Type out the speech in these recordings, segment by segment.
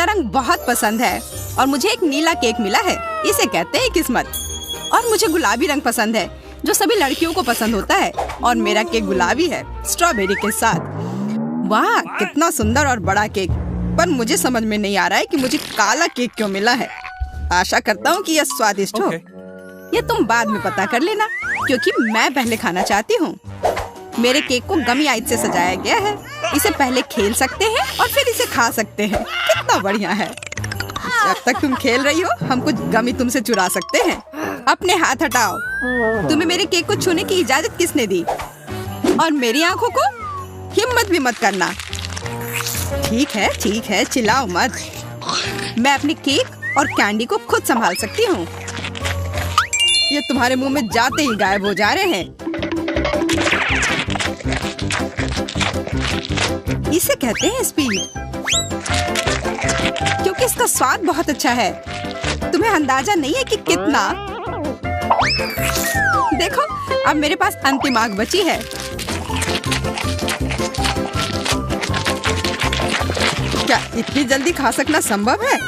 नीला रंग बहुत पसंद है और मुझे एक नीला केक मिला है, इसे कहते हैं किस्मत। और मुझे गुलाबी रंग पसंद है जो सभी लड़कियों को पसंद होता है, और मेरा केक गुलाबी है स्ट्रॉबेरी के साथ। वाह, कितना सुंदर और बड़ा केक। पर मुझे समझ में नहीं आ रहा है कि मुझे काला केक क्यों मिला है। आशा करता हूँ कि यह स्वादिष्ट हो। ये तुम बाद में पता कर लेना, क्योंकि मैं पहले खाना चाहती हूँ। मेरे केक को गमी आइस से सजाया गया है। इसे पहले खेल सकते हैं और फिर इसे खा सकते हैं। कितना बढ़िया है। जब तक तुम खेल रही हो, हम कुछ गमी तुमसे चुरा सकते हैं। अपने हाथ हटाओ। तुम्हें मेरे केक को छूने की इजाजत किसने दी? और मेरी आंखों को हिम्मत भी मत करना। ठीक है, चिल्लाओ मत। मैं अपने केक और कैंडी को खुद संभाल सकती हूँ। ये तुम्हारे मुंह में जाते ही गायब हो जा रहे हैं। इसे कहते हैं स्पीड, क्योंकि इसका स्वाद बहुत अच्छा है। तुम्हें अंदाजा नहीं है कि कितना। देखो, अब मेरे पास अंतिम आग बची है। क्या इतनी जल्दी खा सकना संभव है?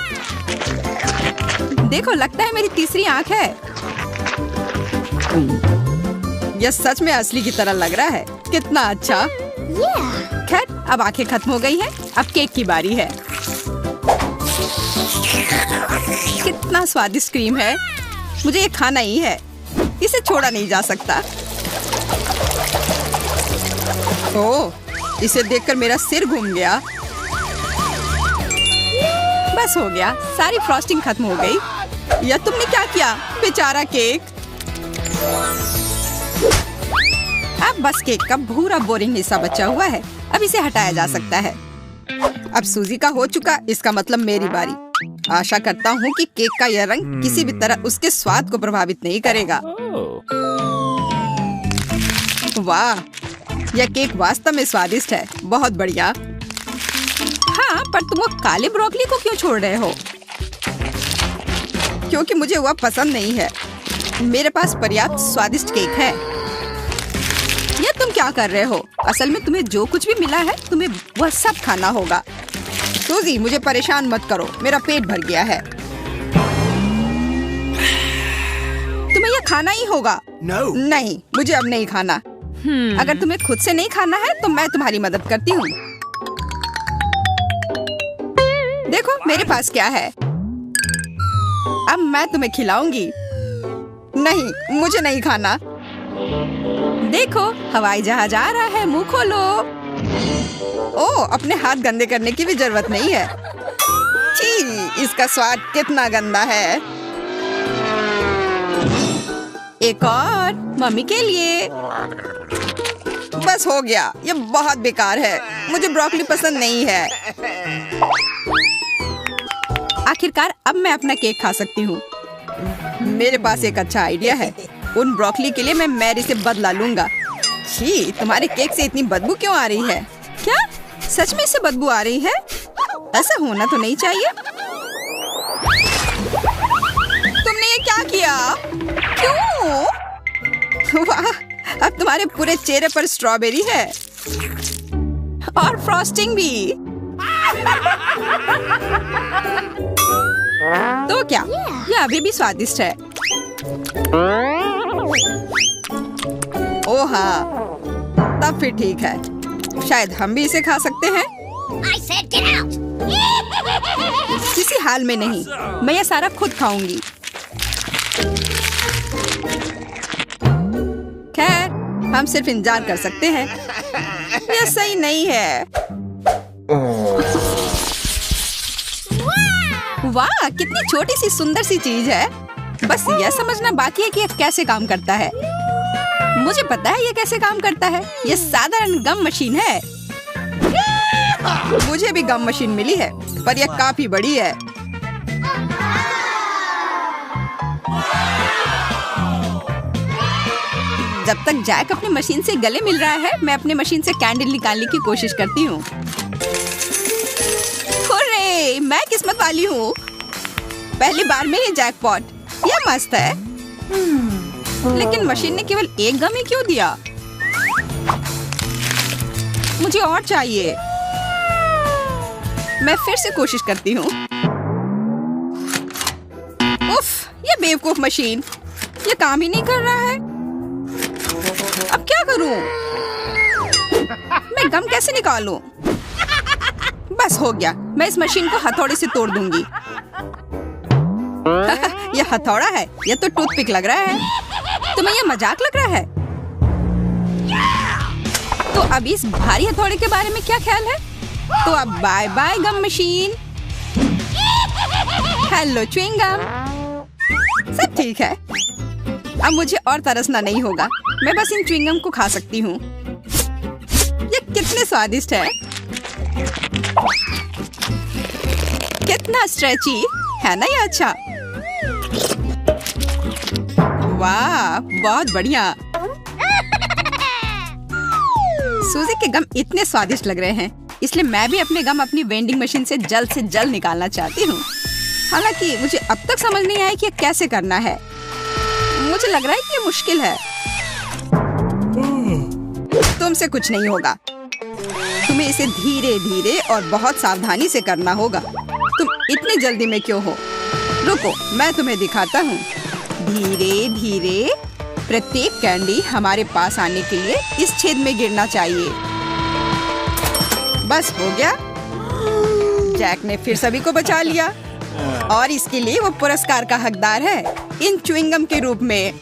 देखो, लगता है मेरी तीसरी आंख है। यह सच में असली की तरह लग रहा है। कितना अच्छा। खैर, अब आंखें खत्म हो गई हैं। अब केक की बारी है। कितना स्वादिष्ट क्रीम है। मुझे ये खाना ही है। इसे छोड़ा नहीं जा सकता। ओह, इसे देखकर मेरा सिर घूम गया। बस हो गया, सारी फ्रॉस्टिंग खत्म हो गई। या तुमने क्या किया? बेचारा केक। अब बस केक का भूरा बोरिंग हिस्सा बचा हुआ है। अब इसे हटाया जा सकता है। अब सूजी का हो चुका, इसका मतलब मेरी बारी। आशा करता हूँ कि केक का यह रंग किसी भी तरह उसके स्वाद को प्रभावित नहीं करेगा। वाह, यह केक वास्तव में स्वादिष्ट है। बहुत बढ़िया। हाँ, पर तुम वो काले ब्रोकली को क्यों छोड़ रहे हो? क्योंकि मुझे वह पसंद नहीं है। मेरे पास पर्याप्त स्वादिष्ट केक है। यह तुम क्या कर रहे हो? असल में तुम्हें जो कुछ भी मिला है, तुम्हें वह सब खाना होगा। सूजी, मुझे परेशान मत करो, मेरा पेट भर गया है। तुम्हें यह खाना ही होगा। नहीं, मुझे अब नहीं खाना। अगर तुम्हें खुद से नहीं खाना है तो मैं तुम्हारी मदद करती हूँ। देखो, मेरे पास क्या है। अब मैं तुम्हें खिलाऊंगी। नहीं, मुझे नहीं खाना। देखो, हवाई जहाज आ रहा है, मुंह खोलो। ओह, अपने हाथ गंदे करने की भी जरूरत नहीं है। छी, इसका स्वाद कितना गंदा है। एक और मम्मी के लिए। बस हो गया, ये बहुत बेकार है। मुझे ब्रोकली पसंद नहीं है। आखिरकार अब मैं अपना केक खा सकती हूँ। मेरे पास एक अच्छा आइडिया है। उन ब्रोकली के लिए मैं मैरी से बदला लूंगा। छी, तुम्हारे केक से इतनी बदबू क्यों आ रही है? क्या सच में इससे बदबू आ रही है? ऐसा होना तो नहीं चाहिए। तुमने ये क्या किया? क्यों? वाह, अब तुम्हारे पूरे चेहरे पर स्ट्रॉबेरी है और फ्रॉस्टिंग भी। तो क्या यह अभी भी स्वादिष्ट है? ओह हाँ, तब फिर ठीक है। शायद हम भी इसे खा सकते हैं। I said get out! किसी हाल में नहीं, मैं यह सारा खुद खाऊंगी। खैर, हम सिर्फ इंतजार कर सकते हैं। यह सही नहीं है। वाह, कितनी छोटी सी सुंदर सी चीज है। बस यह समझना बाकी है कि यह कैसे काम करता है। मुझे पता है यह कैसे काम करता है। यह साधारण गम मशीन है। मुझे भी गम मशीन मिली है, पर यह काफी बड़ी है। जब तक जैक अपनी मशीन से गले मिल रहा है, मैं अपनी मशीन से कैंडल निकालने की कोशिश करती हूँ। हुर्रे, मैं किस्मत वाली हूँ। पहली बार में ही जैकपॉट। यह मस्त है। लेकिन मशीन ने केवल एक गम ही क्यों दिया? मुझे और चाहिए। मैं फिर से कोशिश करती हूँ। उफ, ये बेवकूफ मशीन, ये काम ही नहीं कर रहा है। अब क्या करूँ? मैं गम कैसे निकालूं? बस हो गया, मैं इस मशीन को हथौड़े से तोड़ दूंगी। ये हथौड़ा है, ये तो टूथपिक लग रहा है। तुम्हें ये मजाक लग रहा है? तो अब इस भारी हथौड़े के बारे में क्या ख्याल है? तो अब बाय बाय गम मशीन। हेलो च्युइंग गम, सब ठीक है। अब मुझे और तरसना नहीं होगा, मैं बस इन च्युइंग गम को खा सकती हूँ। ये कितने स्वादिष्ट है, कितना स्ट्रेची है ना ये। अच्छा, वाह, बहुत बढ़िया। सूजी के गम इतने स्वादिष्ट लग रहे हैं, इसलिए मैं भी अपने गम अपनी वेंडिंग मशीन से जल्द निकालना चाहती हूँ। हालांकि मुझे अब तक समझ नहीं आया कि कैसे करना है। मुझे लग रहा है कि ये मुश्किल है। तुमसे कुछ नहीं होगा, तुम्हें इसे धीरे धीरे और बहुत सावधानी से करना होगा। तुम इतनी जल्दी में क्यों हो? रुको, मैं तुम्हें दिखाता हूँ। धीरे धीरे प्रत्येक कैंडी हमारे पास आने के लिए इस छेद में गिरना चाहिए। बस हो गया। जैक ने फिर सभी को बचा लिया और इसके लिए वो पुरस्कार का हकदार है, इन च्युइंगम के रूप में।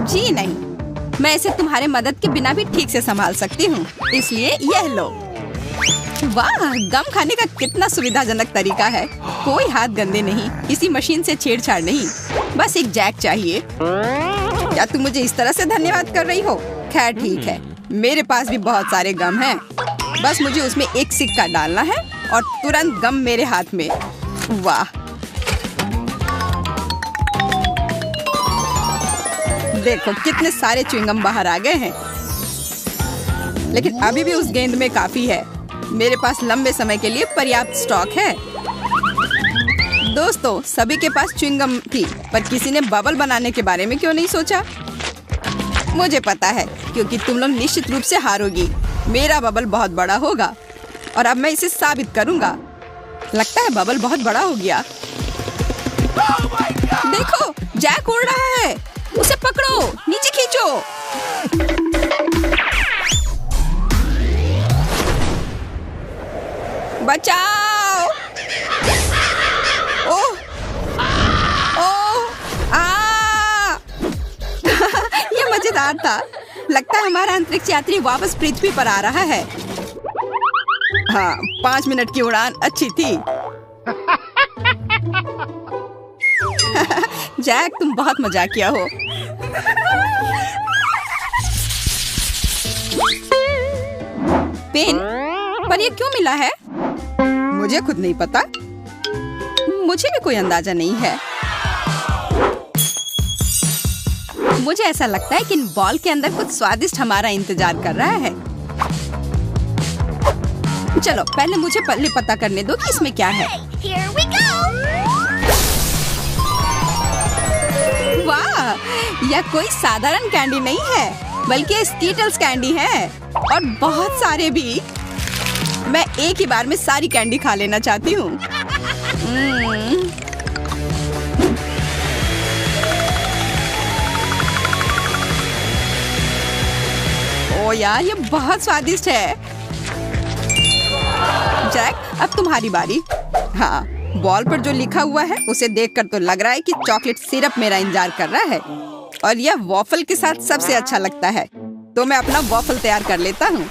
जी नहीं, मैं इसे तुम्हारे मदद के बिना भी ठीक से संभाल सकती हूँ, इसलिए यह लो। वाह, गम खाने का कितना सुविधाजनक तरीका है। कोई हाथ गंदे नहीं, किसी मशीन से छेड़छाड़ नहीं, बस एक जैक चाहिए। क्या तुम मुझे इस तरह से धन्यवाद कर रही हो? खैर ठीक है, मेरे पास भी बहुत सारे गम हैं। बस मुझे उसमें एक सिक्का डालना है और तुरंत गम मेरे हाथ में। वाह, देखो कितने सारे च्युइंगम बाहर आ गए हैं। लेकिन अभी भी उस गेंद में काफी है। मेरे पास लंबे समय के लिए पर्याप्त स्टॉक है। दोस्तों, सभी के पास च्युइंगम थी, पर किसी ने बबल बनाने के बारे में क्यों नहीं सोचा? मुझे पता है, क्योंकि तुम लोग निश्चित रूप से हारोगी। मेरा बबल बहुत बड़ा होगा और अब मैं इसे साबित करूंगा। लगता है बबल बहुत बड़ा हो गया। देखो, जैक उड़ रहा है, उसे पकड़ो, नीचे खींचो। बचाओ! ओह, ओह, ये मजेदार था। लगता है हमारा अंतरिक्ष यात्री वापस पृथ्वी पर आ रहा है। हाँ, 5 मिनट की उड़ान अच्छी थी। जैक, तुम बहुत मजाकिया हो। पेन, पर ये क्यों मिला है? मुझे खुद नहीं पता। मुझे भी कोई अंदाजा नहीं है। मुझे ऐसा लगता है कि इन बॉल के अंदर कुछ स्वादिष्ट हमारा इंतजार कर रहा है। चलो, पहले मुझे पता करने दो कि इसमें क्या है। Here we go. वाह, यह कोई साधारण कैंडी नहीं है, बल्कि स्कीटल्स कैंडी है, और बहुत सारे भी। मैं एक ही बार में सारी कैंडी खा लेना चाहती हूँ। ओ यार, ये बहुत स्वादिष्ट है। जैक, अब तुम्हारी बारी। हाँ, बॉल पर जो लिखा हुआ है उसे देखकर तो लग रहा है कि चॉकलेट सिरप मेरा इंतजार कर रहा है, और यह वॉफल के साथ सबसे अच्छा लगता है। तो मैं अपना वॉफल तैयार कर लेता हूँ।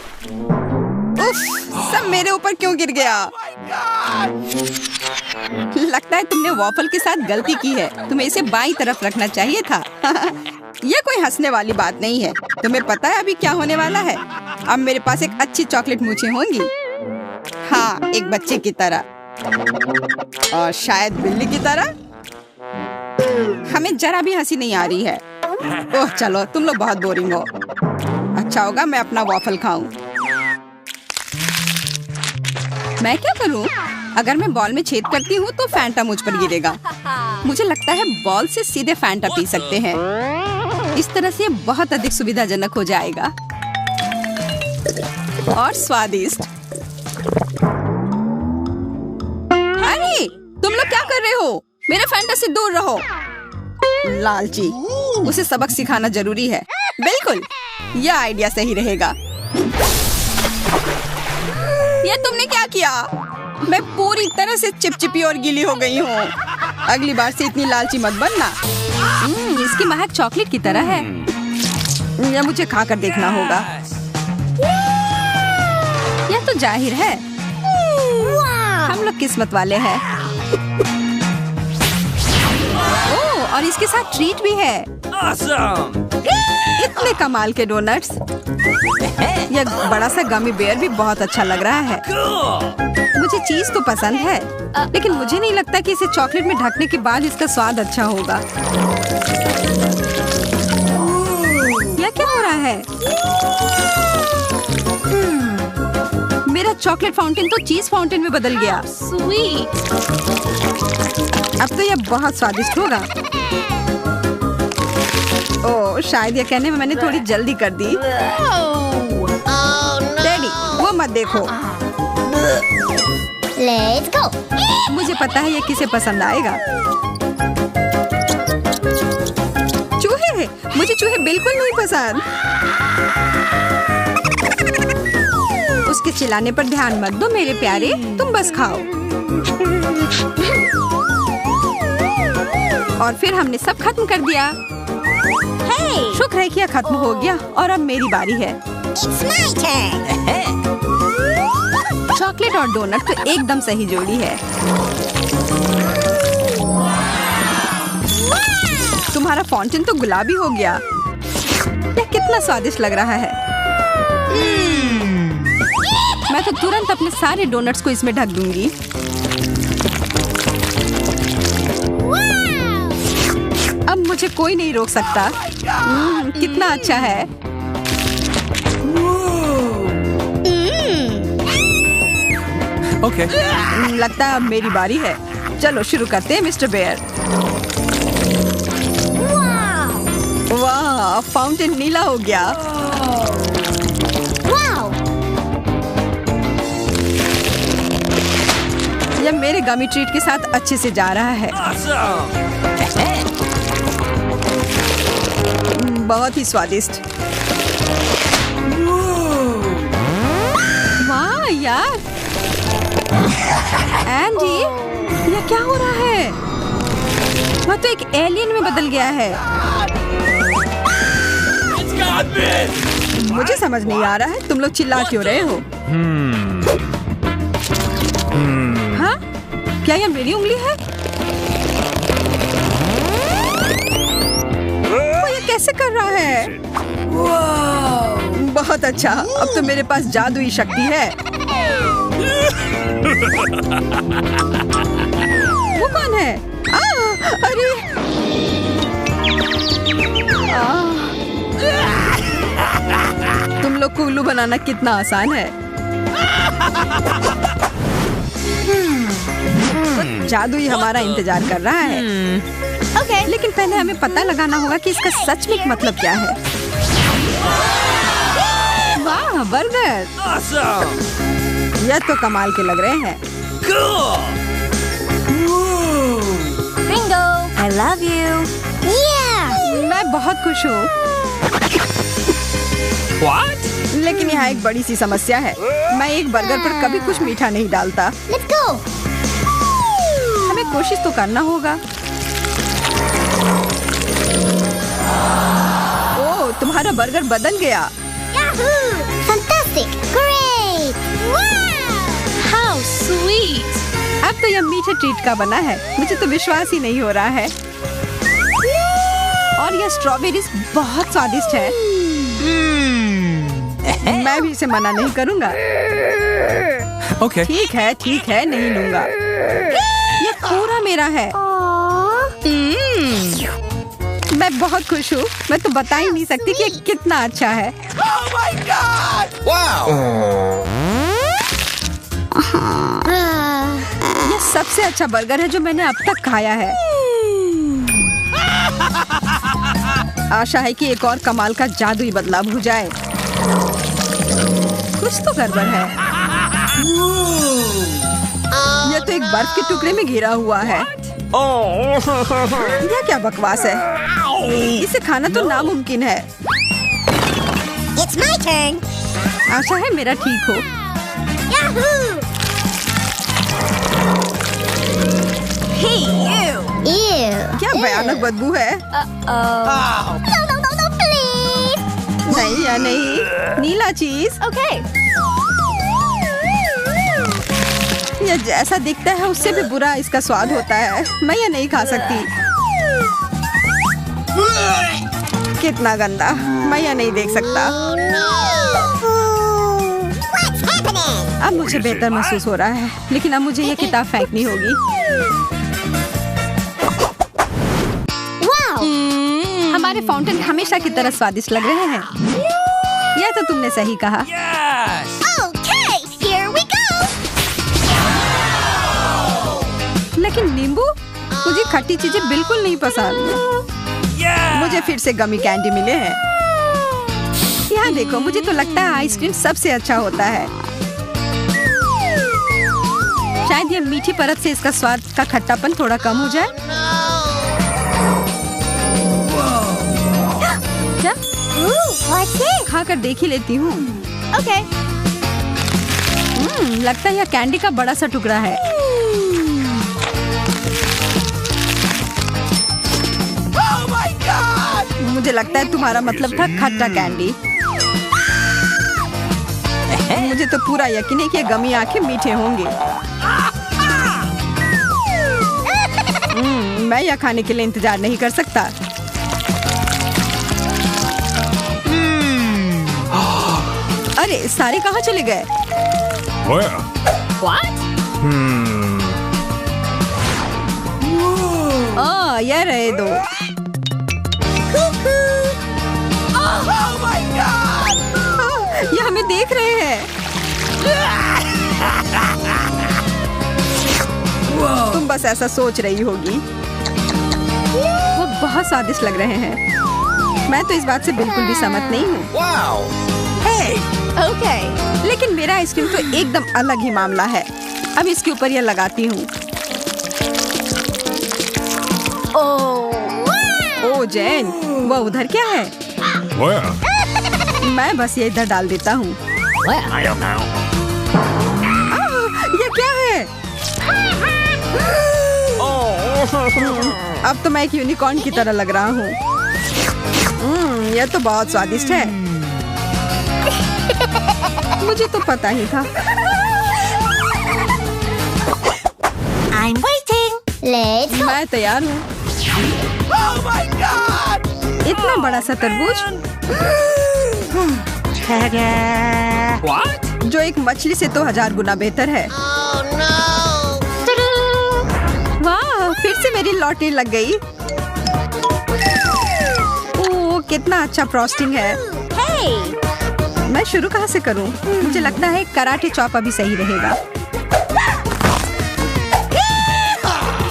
उफ, सब मेरे ऊपर क्यों गिर गया? लगता है तुमने वॉफल के साथ गलती की है। तुम्हें इसे बाईं तरफ रखना चाहिए था। यह कोई हंसने वाली बात नहीं है। तुम्हें पता है अभी क्या होने वाला है? अब मेरे पास एक अच्छी चॉकलेट मूंछें होंगी। हाँ, एक बच्चे की तरह, और शायद बिल्ली की तरह। हमें जरा भी हंसी नहीं आ रही है। ओह चलो, तुम लोग बहुत बोरिंग हो। अच्छा होगा मैं अपना वॉफल खाऊं। मैं क्या करूं? अगर मैं बॉल में छेद करती हूँ तो फैंटा मुझ पर गिरेगा। मुझे लगता है बॉल से सीधे फैंटा पी सकते हैं। इस तरह से बहुत अधिक सुविधाजनक हो जाएगा। और स्वादिष्ट। अरे तुम लोग क्या कर रहे हो? मेरे फैंटा से दूर रहो। लालची, उसे सबक सिखाना जरूरी है। बिल्कुल, यह आइडिया सही रहेगा। ये तुमने क्या किया? मैं पूरी तरह से चिपचिपी और गीली हो गई हूँ। अगली बार से इतनी लालची मत बनना। इसकी महक चॉकलेट की तरह है। यह मुझे खाकर देखना होगा। यह तो जाहिर है, हम लोग किस्मत वाले हैं। ओह, और इसके साथ ट्रीट भी है। इतने कमाल के डोनट्स। यह बड़ा सा गमी बेयर भी बहुत अच्छा लग रहा है। मुझे चीज तो पसंद है, लेकिन मुझे नहीं लगता कि इसे चॉकलेट में ढकने के बाद इसका स्वाद अच्छा होगा। यह क्या हो रहा है? मेरा चॉकलेट फाउंटेन तो चीज फाउंटेन में बदल गया। स्वीट। अब तो यह बहुत स्वादिष्ट होगा। ओह, शायद यह कहने में मैंने थोड़ी जल्दी कर दी। डैडी, वो मत देखो। Let's go. मुझे पता है ये किसे पसंद आएगा। चूहे, मुझे चूहे बिल्कुल नहीं पसंद। उसके चिल्लाने पर ध्यान मत दो मेरे प्यारे, तुम बस खाओ। और फिर हमने सब खत्म कर दिया। Hey, शुक्र है कि यह खत्म हो गया और अब मेरी बारी है। it's my turn. चॉकलेट और डोनट तो एकदम सही जोड़ी है। तुम्हारा फाउंटेन तो गुलाबी हो गया। यह कितना स्वादिष्ट लग रहा है। मैं तो तुरंत अपने सारे डोनट्स को इसमें ढक दूंगी। अब मुझे कोई नहीं रोक सकता। कितना अच्छा है। Okay. लगता है अब मेरी बारी है। चलो शुरू करते हैं मिस्टर बेयर। वाह, फाउंटेन नीला हो गया। Wow. यह मेरे गमी ट्रीट के साथ अच्छे से जा रहा है। बहुत ही स्वादिष्ट। वाह यार, एंडी, यह क्या हो रहा है? वह तो एक एलियन में बदल गया है। मुझे समझ नहीं आ रहा है तुम लोग चिल्ला क्यों रहे हो? हाँ? क्या यह मेरी उंगली है? वो ये कैसे कर रहा है? बहुत अच्छा, अब तो मेरे पास जादुई शक्ति है। वो कौन है? अरे तुम लोग को उल्लू बनाना कितना आसान है। जादुई हमारा इंतजार कर रहा है। Okay. लेकिन पहले हमें पता लगाना होगा कि इसका सच में मतलब क्या है। वाह, बर्गर! यह तो कमाल के लग रहे हैं। Bingo. I love you. Yeah. मैं बहुत खुश हूँ। What? लेकिन यहाँ एक बड़ी सी समस्या है। मैं एक बर्गर पर कभी कुछ मीठा नहीं डालता। Let's go. हमें कोशिश तो करना होगा। ओह, तुम्हारा बर्गर बदल गया। Yahoo! Fantastic. Great. Wow. How sweet! अब तो यह मीठे ट्रीट का बना है। मुझे तो विश्वास ही नहीं हो रहा है। और यह स्ट्रॉबेरीज बहुत स्वादिष्ट है। मैं भी इसे मना नहीं करूँगा। Okay. ठीक है, नहीं लूँगा। यह पूरा मेरा है। मैं बहुत खुश हूँ। मैं तो बता ही नहीं सकती कि ये कितना अच्छा है। यह सबसे अच्छा बर्गर है जो मैंने अब तक खाया है। आशा है कि एक और कमाल का जादुई बदलाव हो जाए। कुछ कुछ तो गड़बड़ है। यह तो एक बर्फ के टुकड़े में घिरा हुआ है। यह क्या बकवास है? इसे खाना तो नामुमकिन है। It's my turn. आशा है मेरा ठीक हो। Yahoo! Hey, you! Ew! क्या भयानक बदबू है। No, please! नहीं या नहीं, नीला चीज। Okay. यह जैसा दिखता है उससे भी बुरा इसका स्वाद होता है। मैं यह नहीं खा सकती। कितना गंदा, मैं यह नहीं देख सकता। What's happening? अब मुझे बेहतर महसूस हो रहा है, लेकिन अब मुझे यह किताब फेंकनी होगी। Wow! हमारे फाउंटेन हमेशा की तरह स्वादिष्ट लग रहे हैं। यह तो तुमने सही कहा। Yes! Okay, here we go! लेकिन नींबू, मुझे खट्टी चीजें बिल्कुल नहीं पसंद। Yeah! मुझे फिर से गमी कैंडी मिले हैं। यहाँ देखो, मुझे तो लगता है आइसक्रीम सबसे अच्छा होता है। शायद यह मीठी परत से इसका स्वाद का खट्टापन थोड़ा कम हो जाए। क्या? Ooh, what's this? खाकर देख ही लेती हूँ। Okay. लगता है यह कैंडी का बड़ा सा टुकड़ा है। Oh my God! मुझे लगता है तुम्हारा मतलब था खट्टा कैंडी। मुझे तो पूरा यकीन है कि ये गमी आंखें मीठे होंगे। मैं यह खाने के लिए इंतजार नहीं कर सकता। अरे सारे कहाँ चले गए? Where? What? यह रहे दो। Oh my God! यह हमें देख रहे हैं। तुम बस ऐसा सोच रही होगी। वो बहुत स्वादिष्ट लग रहे हैं। मैं तो इस बात से बिल्कुल भी सहमत नहीं हूँ। Wow! Hey! Okay. लेकिन मेरा आइसक्रीम तो एकदम अलग ही मामला है। अब इसके ऊपर यह लगाती हूँ। ओ जैन, वह उधर क्या है? Where? मैं बस ये इधर डाल देता हूँ। I don't know. ये क्या है? अब तो मैं एक यूनिकॉर्न की तरह लग रहा हूँ। यह तो बहुत स्वादिष्ट है। मुझे तो पता ही था। I'm waiting. Let's go. मैं तैयार हूँ। Oh my God! इतना बड़ा सा तरबूज What? जो एक मछली से तो 1000 गुना बेहतर है। Oh no. वाह, फिर से मेरी लॉटरी लग गई। ओह, कितना अच्छा फ्रॉस्टिंग है। Hey. मैं शुरू कहाँ से करूँ? मुझे लगता है कराटे चॉप अभी सही रहेगा।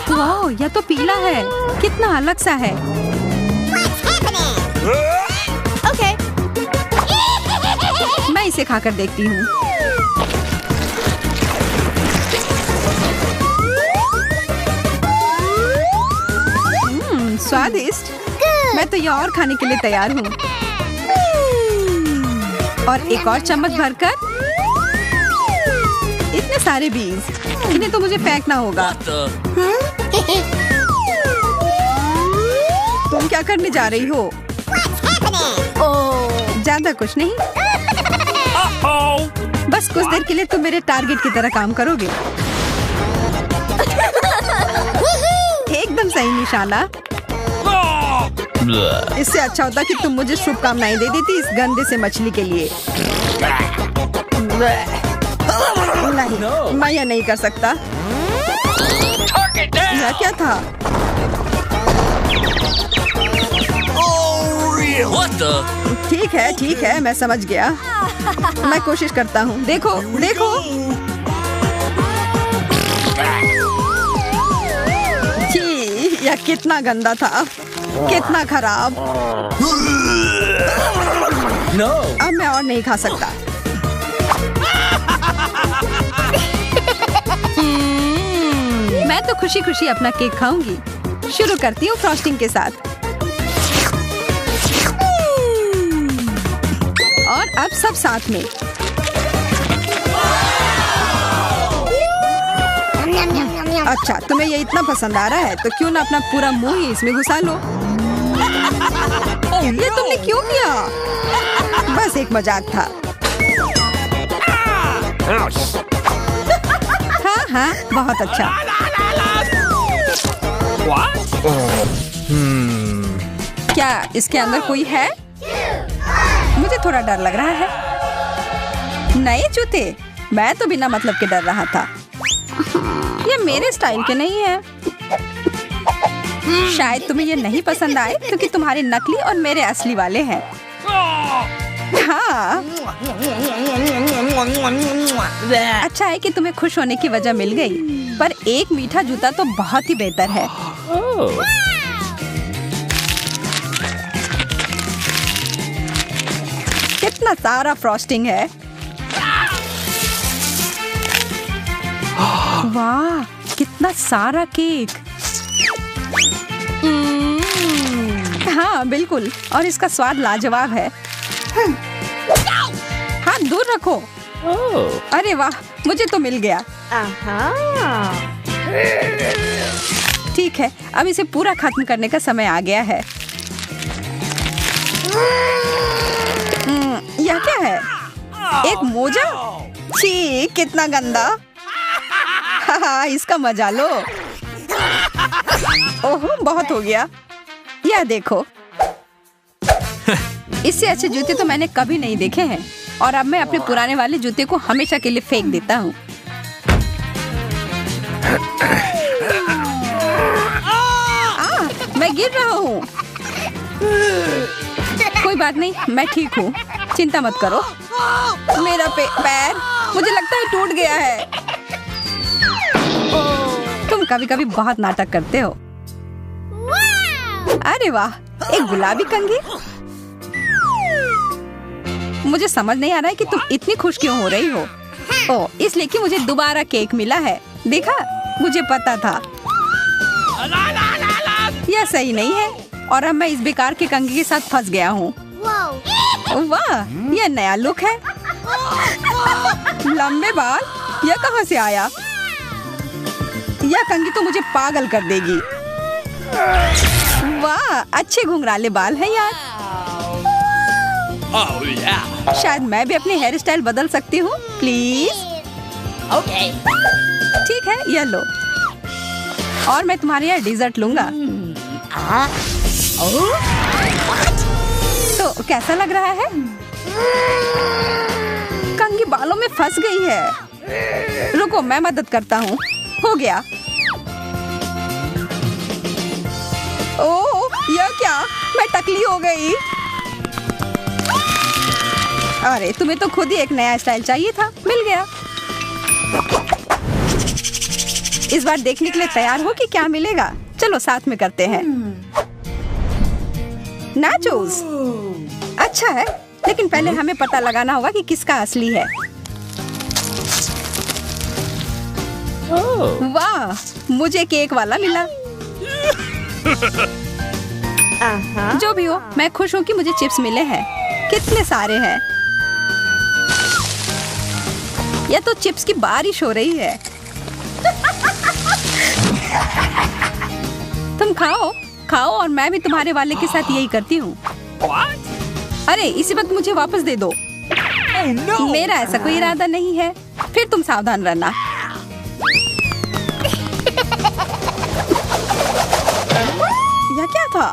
वाह, यह तो पीला है। कितना अलग सा है। What's happening? Okay. मैं इसे खाकर देखती हूँ। स्वादिष्ट। मैं तो यह और खाने के लिए तैयार हूँ। और एक और चम्मच भरकर। इतने सारे बीज, इन्हें तो मुझे फेंकना होगा। तुम क्या करने जा रही हो? What's happening? ओह, ज्यादा कुछ नहीं। Uh-oh! बस कुछ देर के लिए तुम मेरे टारगेट की तरह काम करोगे। एकदम सही निशाना। इससे अच्छा होता कि तुम मुझे शुभकामनाएं दे देती इस गंदे से मछली के लिए। नहीं, मैं यह नहीं कर सकता। यह क्या था? What the? ठीक है, मैं समझ गया। मैं कोशिश करता हूँ। देखो, देखो। छी, यह कितना गंदा था, कितना खराब। No! अब मैं और नहीं खा सकता। खुशी खुशी अपना केक खाऊंगी। शुरू करती हूँ फ्रॉस्टिंग के साथ। और अब सब साथ में। अच्छा, तुम्हें ये इतना पसंद आ रहा है तो क्यों ना अपना पूरा मुंह ही इसमें घुसा लो। ये तुमने क्यों किया? बस एक मजाक था। हाँ हाँ, बहुत अच्छा। क्या इसके अंदर कोई है? मुझे थोड़ा डर लग रहा है। नए जूते? मैं तो बिना मतलब के डर रहा था। ये मेरे स्टाइल के नहीं है। शायद तुम्हें ये नहीं पसंद आए क्योंकि तुम्हारे नकली और मेरे असली वाले हैं। हाँ। अच्छा है कि तुम्हें खुश होने की वजह मिल गई, पर एक मीठा जूता तो बहुत ही बेहतर है। कितना सारा फ्रॉस्टिंग है। वाह, कितना सारा केक। हाँ बिल्कुल, और इसका स्वाद लाजवाब है। हाथ दूर रखो। अरे वाह, मुझे तो मिल गया। ठीक है, अब इसे पूरा खत्म करने का समय आ गया है। यह क्या है? एक मोजा? छी, कितना गंदा। हाँ, इसका मजा लो। ओह, बहुत हो गया। यह देखो। इससे अच्छे जूते तो मैंने कभी नहीं देखे हैं, और अब मैं अपने पुराने वाले जूते को हमेशा के लिए फेंक देता हूँ। मैं गिर रहा हूँ। कोई बात नहीं, मैं ठीक हूँ, चिंता मत करो। मेरा पैर मुझे लगता है टूट गया है। तुम कभी कभी बहुत नाटक करते हो। अरे वाह, एक गुलाबी कंघी। मुझे समझ नहीं आ रहा है कि तुम इतनी खुश क्यों हो रही हो। ओह, इसलिए कि मुझे दोबारा केक मिला है। देखा, मुझे पता था। यह सही नहीं है, और अब मैं इस बेकार के कंघी के साथ फंस गया हूँ। वाह, यह नया लुक है। लंबे बाल, यह कहाँ से आया? यह कंघी तो मुझे पागल कर देगी। वाह, अच्छे घुंघराले बाल हैं यार। शायद मैं भी अपनी हेयर स्टाइल बदल सकती हूँ, प्लीज। Okay. ठीक है, यह लो। और मैं तुम्हारे यहाँ डिजर्ट लूंगा। तो कैसा लग रहा है? कंघी बालों में फंस गई है। रुको, मैं मदद करता हूँ। हो गया। ओह, यह क्या? मैं टकली हो गई। अरे, तुम्हें तो खुद ही एक नया स्टाइल चाहिए था, मिल गया। इस बार देखने के लिए तैयार हो कि क्या मिलेगा? चलो साथ में करते हैं। नाचोस। अच्छा है, लेकिन पहले हमें पता लगाना होगा कि किसका असली है। वाह, मुझे केक वाला मिला। जो भी हो, मैं खुश हूँ कि मुझे चिप्स मिले हैं। कितने सारे हैं। यह तो चिप्स की बारिश हो रही है। तुम खाओ खाओ, और मैं भी तुम्हारे वाले के साथ यही करती हूँ। अरे, इसी वक्त मुझे वापस दे दो। मेरा ऐसा कोई इरादा नहीं है। फिर तुम सावधान रहना। यह क्या था?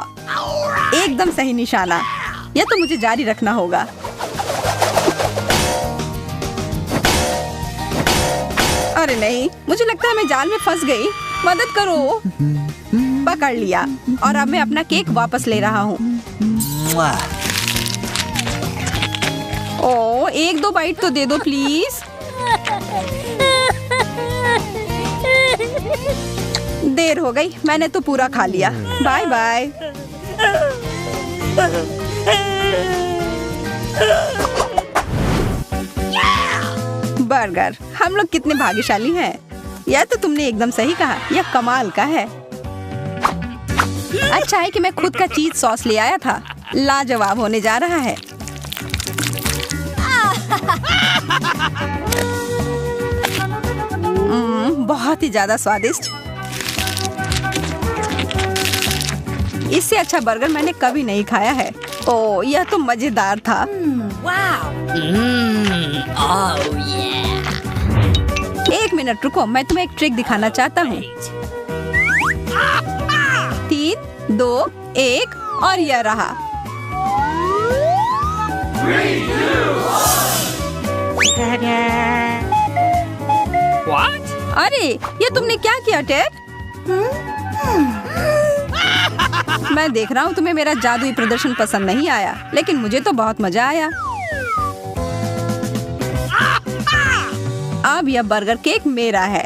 एकदम सही निशाना। यह तो मुझे जारी रखना होगा। अरे नहीं, मुझे लगता है मैं जाल में फंस गई। मदद करो। पकड़ लिया, और अब मैं अपना केक वापस ले रहा हूँ। ओह, एक दो बाइट तो दे दो प्लीज। देर हो गई, मैंने तो पूरा खा लिया। Bye bye. बर्गर, हम लोग कितने भाग्यशाली हैं। यह तो तुमने एकदम सही कहा, यह कमाल का है। अच्छा है कि मैं खुद का चीज सॉस ले आया था। लाजवाब होने जा रहा है। बहुत ही ज्यादा स्वादिष्ट। इससे अच्छा बर्गर मैंने कभी नहीं खाया है। ओह, यह तो मजेदार था। Oh yeah. एक मिनट रुको, मैं तुम्हें एक ट्रिक दिखाना चाहता हूँ। 3, 2, 1 और यह रहा। What? अरे, ये तुमने क्या किया टेड? मैं देख रहा हूँ तुम्हें मेरा जादुई प्रदर्शन पसंद नहीं आया, लेकिन मुझे तो बहुत मजा आया। अब यह बर्गर केक मेरा है।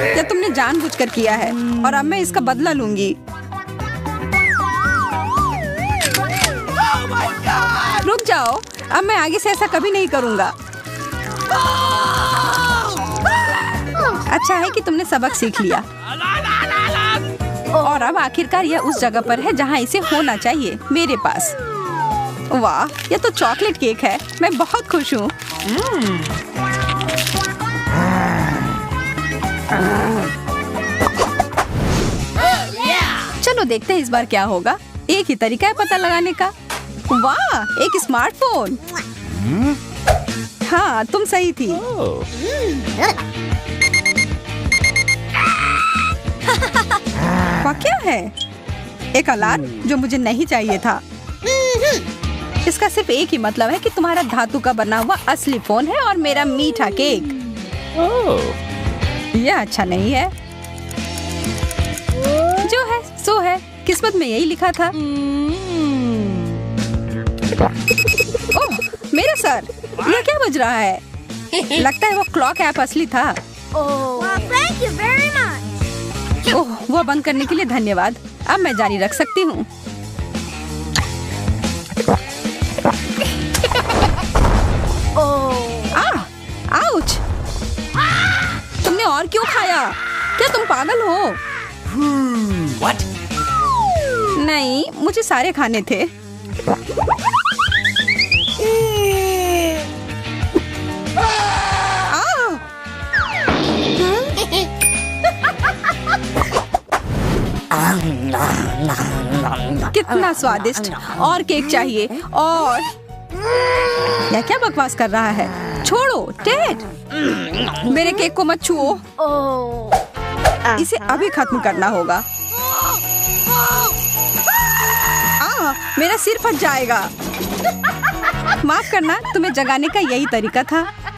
यह तुमने जानबूझकर किया है और अब मैं इसका बदला लूंगी। रुक जाओ, अब मैं आगे से ऐसा कभी नहीं करूंगा। अच्छा है कि तुमने सबक सीख लिया और अब आखिरकार यह उस जगह पर है जहाँ इसे होना चाहिए, मेरे पास। वाह, यह तो चॉकलेट केक है। मैं बहुत खुश हूँ। चलो देखते हैं इस बार क्या होगा। एक ही तरीका है पता लगाने का। वाह, एक स्मार्टफोन। हाँ, तुम सही थी। वाह, क्या है? एक अलार्म जो मुझे नहीं चाहिए था। इसका सिर्फ एक ही मतलब है कि तुम्हारा धातु का बना हुआ असली फोन है और मेरा मीठा केक। यह अच्छा नहीं है। जो है सो है, किस्मत में यही लिखा था। ओह, मेरा सर, यह क्या बज रहा है? लगता है वो क्लॉक ऐप असली था। Thank you very much. ओह, वो बंद करने के लिए धन्यवाद। अब मैं जारी रख सकती हूँ। आउच! तुमने और क्यों खाया? क्या तुम पागल हो? What? नहीं, मुझे सारे खाने थे। कितना स्वादिष्ट! और केक चाहिए। और यह क्या बकवास कर रहा है? छोड़ो टेड, मेरे केक को मत छुओ। इसे अभी खत्म करना होगा। मेरा सिर फट जाएगा। माफ करना, तुम्हें जगाने का यही तरीका था।